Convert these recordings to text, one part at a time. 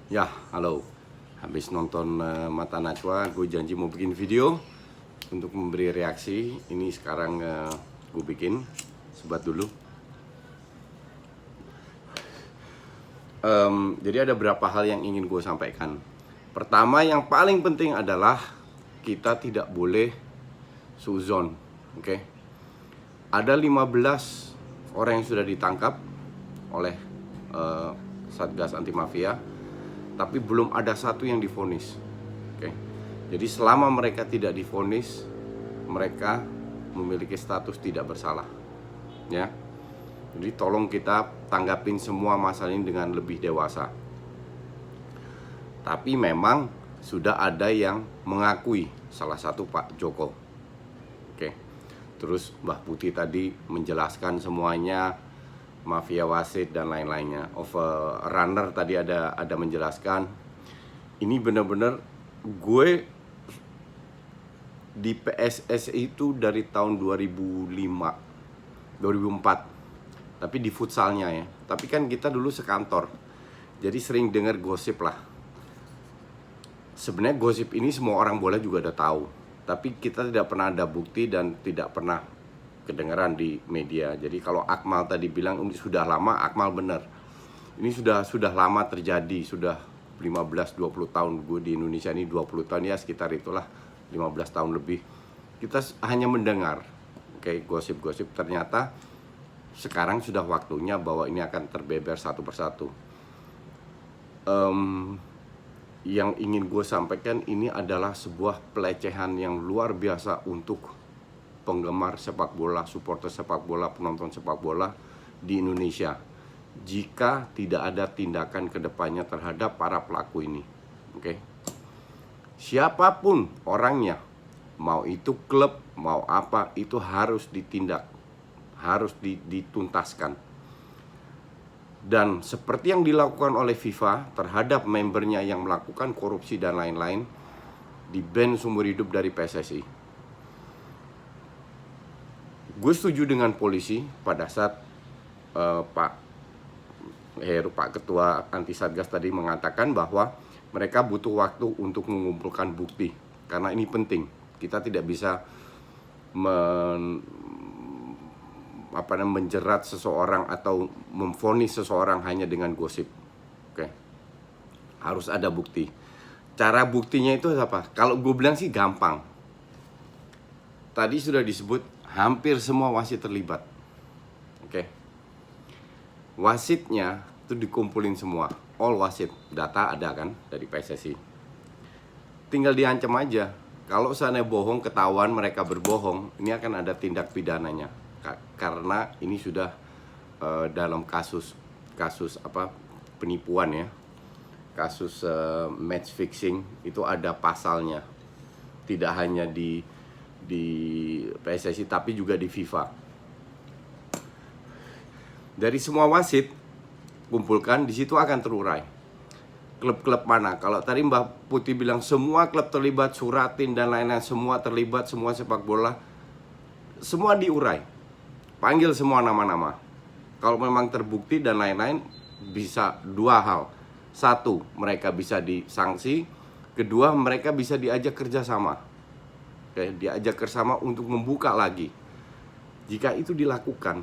Ya, halo. Habis nonton Mata Najwa, gue janji mau bikin video untuk memberi reaksi. Ini sekarang gue bikin. Sebat dulu. Jadi ada beberapa hal yang ingin gue sampaikan. Pertama, yang paling penting adalah kita tidak boleh suzon. Oke. Ada 15 orang yang sudah ditangkap oleh Satgas Anti Mafia, tapi belum ada satu yang divonis. Oke. Jadi selama mereka tidak divonis, mereka memiliki status tidak bersalah. Ya. Jadi tolong kita tanggapin semua masalah ini dengan lebih dewasa. Tapi memang sudah ada yang mengakui, salah satu Pak Joko. Oke. Terus Mbah Putih tadi menjelaskan semuanya, mafia wasit dan lain-lainnya. Runner tadi ada menjelaskan. Ini benar-benar gue di PSS itu dari tahun 2005, 2004. Tapi di futsalnya ya. Tapi kan kita dulu sekantor, jadi sering dengar gosip lah. Sebenarnya gosip ini semua orang bola juga udah tahu, tapi kita tidak pernah ada bukti dan tidak pernah kedengaran di media. Jadi kalau Akmal tadi bilang ini sudah lama, Akmal benar. Ini sudah lama terjadi, sudah 15-20 tahun. Gue di Indonesia ini 20 tahun ya, sekitar itulah 15 tahun lebih. Kita hanya mendengar gosip-gosip. Ternyata sekarang sudah waktunya bahwa ini akan terbeber satu persatu. Yang ingin gue sampaikan ini adalah sebuah pelecehan yang luar biasa untuk penggemar sepak bola, supporter sepak bola, penonton sepak bola di Indonesia. Jika tidak ada tindakan kedepannya terhadap para pelaku ini, oke? Siapapun orangnya, mau itu klub, mau apa, itu harus ditindak, harus dituntaskan. Dan seperti yang dilakukan oleh FIFA terhadap membernya yang melakukan korupsi dan lain-lain, di-ban seumur hidup dari PSSI. Gue setuju dengan polisi pada saat Pak Ketua Anti Satgas tadi mengatakan bahwa mereka butuh waktu untuk mengumpulkan bukti, karena ini penting. Kita tidak bisa menjerat seseorang atau memvonis seseorang hanya dengan gosip. Oke. Harus ada bukti. Cara buktinya itu apa? Kalau gue bilang sih gampang. Tadi sudah disebut hampir semua wasit terlibat. Oke. Wasitnya itu dikumpulin semua. All wasit, data ada kan dari PSSI. Tinggal diancam aja. Kalau seandainya bohong, ketahuan mereka berbohong, ini akan ada tindak pidananya. Karena ini sudah dalam kasus penipuan ya, kasus match fixing, itu ada pasalnya, tidak hanya di PSSI tapi juga di FIFA. Dari semua wasit kumpulkan, di situ akan terurai klub-klub mana. Kalau tadi Mbak Putih bilang semua klub terlibat, Suratin dan lain-lain semua terlibat, semua sepak bola, semua diurai. Panggil semua nama-nama. Kalau memang terbukti dan lain-lain, bisa dua hal. Satu, mereka bisa disanksi. Kedua, mereka bisa diajak kerjasama. Oke, diajak kerjasama untuk membuka lagi. Jika itu dilakukan,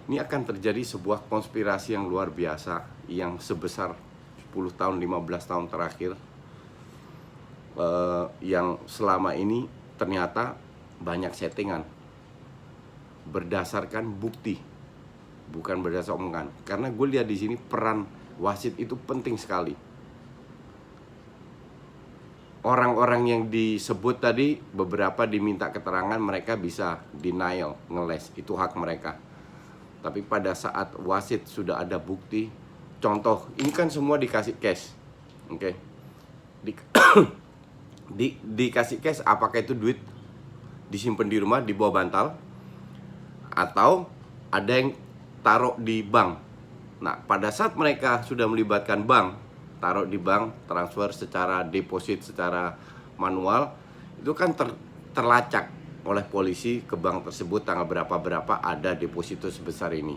ini akan terjadi sebuah konspirasi yang luar biasa, yang sebesar 10 tahun, 15 tahun terakhir, yang selama ini ternyata banyak settingan berdasarkan bukti, bukan berdasar omongan. Karena gue lihat di sini peran wasit itu penting sekali. Orang-orang yang disebut tadi, beberapa diminta keterangan, mereka bisa denial, ngeles, itu hak mereka. Tapi pada saat wasit sudah ada bukti, contoh, ini kan semua dikasih cash, oke? Dikasih cash, apakah itu duit disimpan di rumah, di bawah bantal, atau ada yang taruh di bank. Nah, pada saat mereka sudah melibatkan bank, taruh di bank, transfer secara deposit, secara manual, itu kan terlacak oleh polisi ke bank tersebut tanggal berapa ada deposito sebesar ini.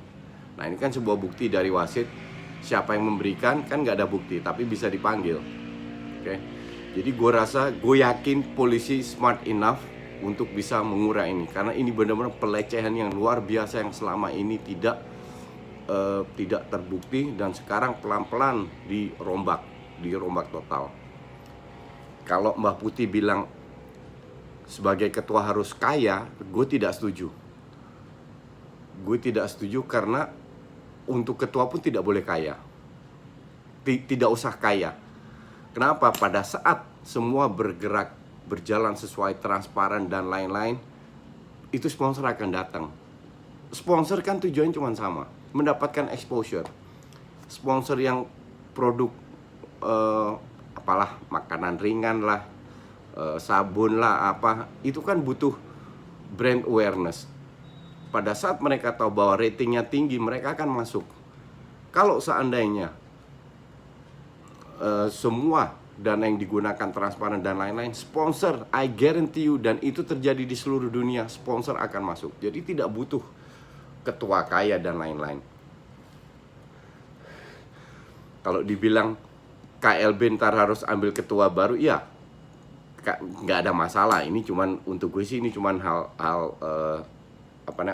Nah, ini kan sebuah bukti dari wasit siapa yang memberikan, kan nggak ada bukti, tapi bisa dipanggil. Oke. Jadi gue yakin polisi smart enough untuk bisa mengurai ini, karena ini benar-benar pelecehan yang luar biasa yang selama ini tidak terbukti, dan sekarang pelan-pelan dirombak total. Kalau Mbah Putih bilang sebagai ketua harus kaya, gue tidak setuju. Gue tidak setuju karena untuk ketua pun tidak boleh kaya. Tidak usah kaya. Kenapa? Pada saat semua berjalan sesuai transparan dan lain-lain, itu sponsor akan datang. Sponsor kan tujuannya cuma sama, mendapatkan exposure. Sponsor yang produk apalah, makanan ringan lah, sabun lah, apa, itu kan butuh brand awareness. Pada saat mereka tahu bahwa ratingnya tinggi, mereka akan masuk. Kalau seandainya semua dana yang digunakan transparan dan lain-lain, sponsor, I guarantee you, dan itu terjadi di seluruh dunia, sponsor akan masuk. Jadi tidak butuh ketua kaya dan lain-lain. Kalau dibilang KLB ntar harus ambil ketua baru, ya nggak ada masalah. Ini cuman, untuk gue sih ini cuman hal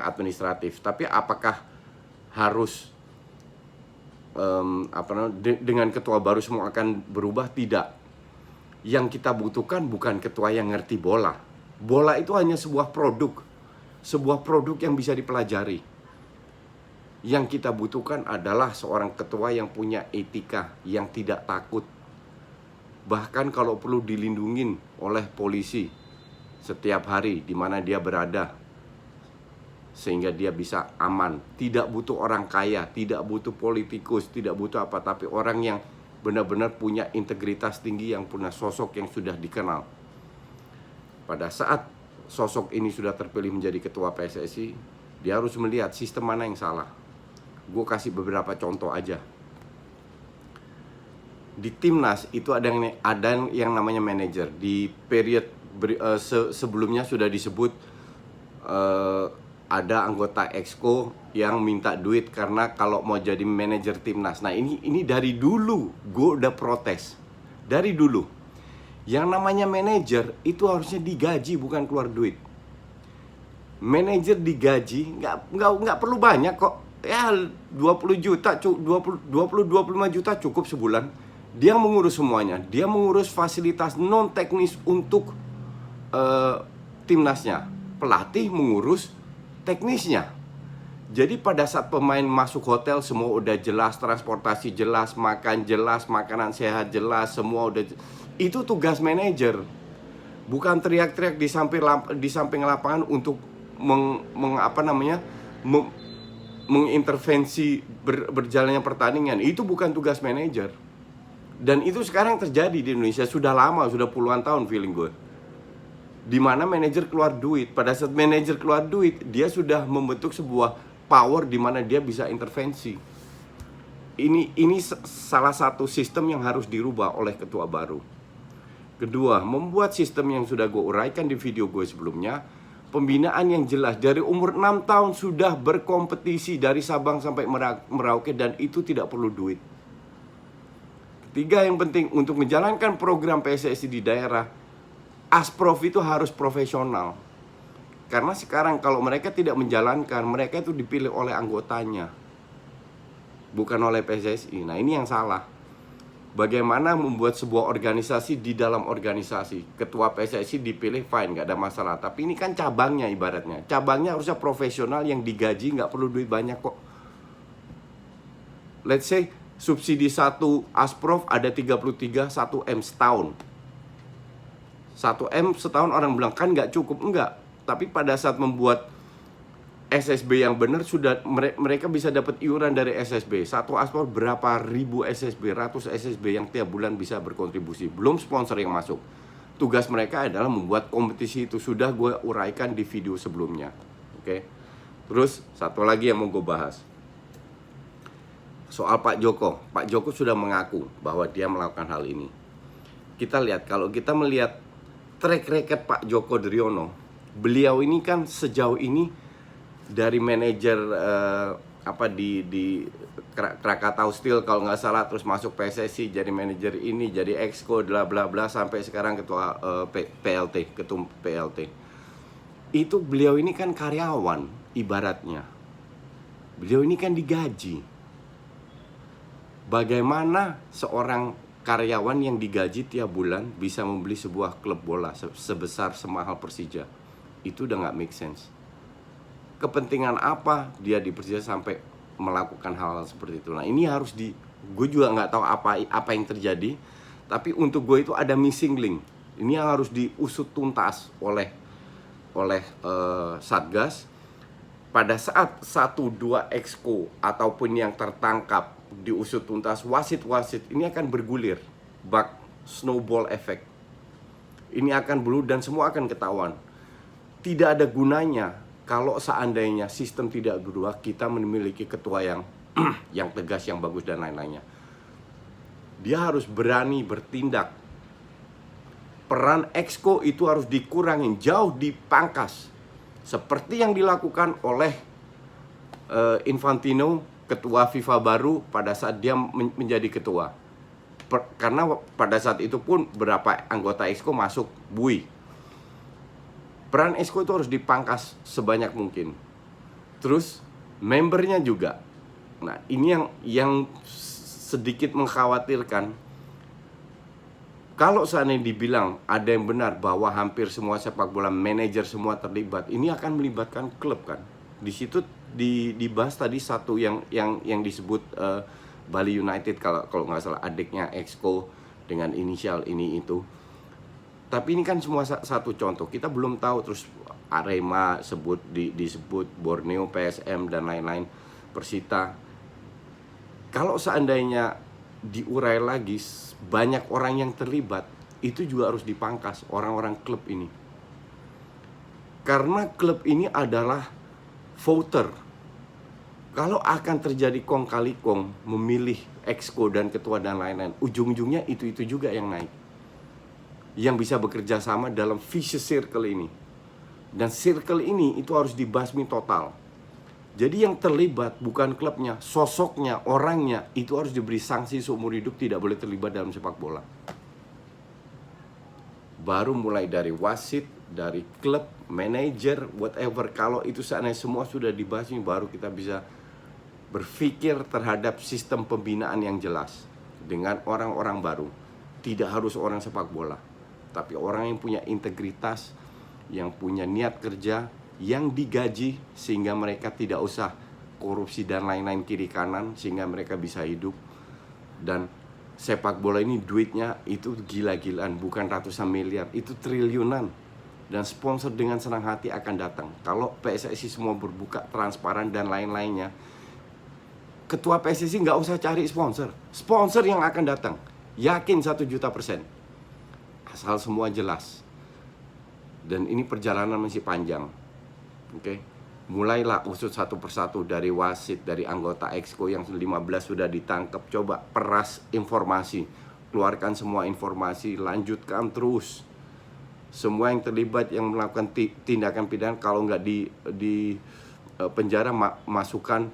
administratif. Tapi apakah harus dengan ketua baru semua akan berubah? Tidak. Yang kita butuhkan bukan ketua yang ngerti bola. Bola itu hanya sebuah produk yang bisa dipelajari. Yang kita butuhkan adalah seorang ketua yang punya etika, yang tidak takut, bahkan kalau perlu dilindungin oleh polisi setiap hari di mana dia berada, sehingga dia bisa aman. Tidak butuh orang kaya, tidak butuh politikus, tidak butuh apa, tapi orang yang benar-benar punya integritas tinggi, yang punya sosok yang sudah dikenal. Pada saat sosok ini sudah terpilih menjadi ketua PSSI, dia harus melihat sistem mana yang salah. Gue kasih beberapa contoh aja. Di timnas itu ada yang namanya manajer. Di period sebelumnya sudah disebut ada anggota Exco yang minta duit karena kalau mau jadi manajer timnas. Nah ini dari dulu gue udah protes. Dari dulu. Yang namanya manajer itu harusnya digaji, bukan keluar duit. Manajer digaji nggak perlu banyak kok. Ya 20 juta, 25 juta cukup sebulan. Dia mengurus semuanya. Dia mengurus fasilitas non teknis untuk timnasnya. Pelatih mengurus teknisnya. Jadi pada saat pemain masuk hotel, semua udah jelas, transportasi jelas, makan jelas, makanan sehat jelas, semua udah. Itu tugas manajer. Bukan teriak-teriak di samping lapangan untuk mengintervensi berjalannya pertandingan. Itu bukan tugas manajer. Dan itu sekarang terjadi di Indonesia sudah lama, sudah puluhan tahun feeling gue. Dimana manajer keluar duit. Pada saat manajer keluar duit, dia sudah membentuk sebuah power di mana dia bisa intervensi. Ini salah satu sistem yang harus dirubah oleh ketua baru. Kedua, membuat sistem yang sudah gue uraikan di video gue sebelumnya. Pembinaan yang jelas. Dari umur 6 tahun sudah berkompetisi dari Sabang sampai Merauke, dan itu tidak perlu duit. Ketiga yang penting, untuk menjalankan program PSSI di daerah, Asprof itu harus profesional. Karena sekarang kalau mereka tidak menjalankan, mereka itu dipilih oleh anggotanya, bukan oleh PSSI. Nah ini yang salah. Bagaimana membuat sebuah organisasi di dalam organisasi. Ketua PSSI dipilih, fine, gak ada masalah. Tapi ini kan cabangnya ibaratnya. Cabangnya harusnya profesional yang digaji, gak perlu duit banyak kok. Let's say subsidi 1 Asprof ada 33, 1M setahun. 1M setahun orang bilang kan gak cukup. Enggak. Tapi pada saat membuat SSB yang benar, sudah mereka bisa dapat iuran dari SSB. Satu Asprof berapa ribu SSB, ratus SSB yang tiap bulan bisa berkontribusi. Belum sponsor yang masuk. Tugas mereka adalah membuat kompetisi itu. Sudah gue uraikan di video sebelumnya. Oke. Terus satu lagi yang mau gue bahas. Soal Pak Joko. Pak Joko sudah mengaku bahwa dia melakukan hal ini. Kita lihat, kalau kita melihat track record Pak Joko Driono, beliau ini kan sejauh ini dari manajer di Krakatau Steel kalau nggak salah, terus masuk PSSI jadi manajer ini, jadi exco, bla bla bla, sampai sekarang ketua PLT, ketum PLT. Itu beliau ini kan karyawan ibaratnya. Beliau ini kan digaji. Bagaimana seorang karyawan yang digaji tiap bulan bisa membeli sebuah klub bola sebesar semahal Persija? Itu udah nggak make sense. Kepentingan apa dia di Persija sampai melakukan hal-hal seperti itu? Nah, ini harus gue juga nggak tahu apa yang terjadi, tapi untuk gue itu ada missing link. Ini yang harus diusut tuntas oleh Satgas. Pada saat 1-2 exco ataupun yang tertangkap diusut tuntas, wasit-wasit ini akan bergulir, bak snowball effect. Ini akan blue dan semua akan ketahuan. Tidak ada gunanya kalau seandainya sistem tidak berubah, kita memiliki ketua yang yang tegas, yang bagus dan lain-lainnya. Dia harus berani bertindak. Peran exco itu harus dikurangin, jauh dipangkas. Seperti yang dilakukan oleh Infantino, ketua FIFA baru pada saat dia menjadi ketua. Karena pada saat itu pun beberapa anggota exco masuk bui. Peran exco itu harus dipangkas sebanyak mungkin. Terus membernya juga. Nah, ini yang sedikit mengkhawatirkan. Kalau seandainya dibilang ada yang benar bahwa hampir semua sepak bola manajer semua terlibat, ini akan melibatkan klub kan. Di situ dibahas tadi satu yang disebut Bali United, kalau nggak salah, adiknya exco dengan inisial ini itu. Tapi ini kan semua satu contoh. Kita belum tahu, terus Arema disebut, Borneo, PSM dan lain-lain, Persita. Kalau seandainya diurai lagi, banyak orang yang terlibat, itu juga harus dipangkas orang-orang klub ini. Karena klub ini adalah voter. Kalau akan terjadi kong kali kong memilih exco dan ketua dan lain-lain, ujung-ujungnya itu juga yang naik, yang bisa bekerja sama dalam vicious circle ini. Dan circle ini itu harus dibasmi total. Jadi yang terlibat bukan klubnya, sosoknya, orangnya, itu harus diberi sanksi seumur hidup, tidak boleh terlibat dalam sepak bola. Baru mulai dari wasit, dari klub, manajer, whatever. Kalau itu seandainya semua sudah dibasmi, baru kita bisa berpikir terhadap sistem pembinaan yang jelas dengan orang-orang baru. Tidak harus orang sepak bola, tapi orang yang punya integritas, yang punya niat kerja, yang digaji sehingga mereka tidak usah korupsi dan lain-lain kiri kanan, sehingga mereka bisa hidup. Dan sepak bola ini duitnya itu gila-gilaan, bukan ratusan miliar, itu triliunan. Dan sponsor dengan senang hati akan datang. Kalau PSSI semua berbuka, transparan dan lain-lainnya, ketua PSSI nggak usah cari sponsor yang akan datang. Yakin 1.000.000%. Asal semua jelas. Dan ini perjalanan masih panjang. Oke. Mulailah usut satu persatu, dari wasit, dari anggota exco yang 15 sudah ditangkap. Coba peras informasi, keluarkan semua informasi, lanjutkan terus. Semua yang terlibat yang melakukan tindakan pidana, kalau nggak di penjara, masukkan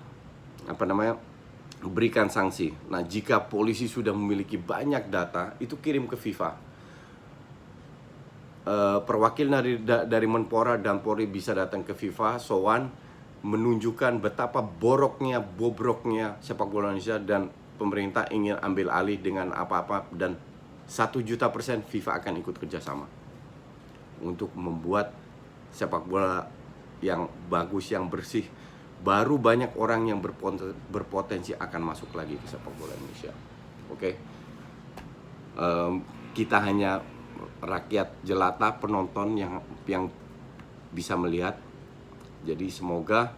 berikan sanksi. Nah, jika polisi sudah memiliki banyak data, itu kirim ke FIFA. Perwakilan dari Menpora dan Polri bisa datang ke FIFA, sowan, menunjukkan betapa bobroknya sepak bola Indonesia, dan pemerintah ingin ambil alih dengan apa-apa, dan 1.000.000% FIFA akan ikut kerjasama untuk membuat sepak bola yang bagus, yang bersih. Baru banyak orang yang berpotensi akan masuk lagi ke sepak bola Indonesia. Oke. Kita hanya rakyat jelata, penonton yang bisa melihat. Jadi semoga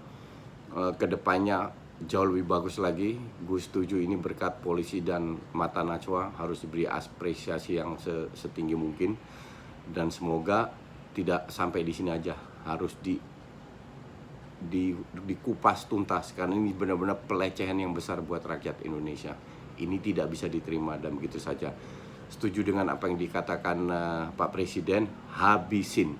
kedepannya jauh lebih bagus lagi. Gue setuju ini berkat polisi dan mata Najwa harus diberi apresiasi yang setinggi mungkin. Dan semoga tidak sampai di sini aja, harus dikupas tuntas, karena ini benar-benar pelecehan yang besar buat rakyat Indonesia. Ini tidak bisa diterima dan begitu saja. Setuju dengan apa yang dikatakan Pak Presiden, habisin.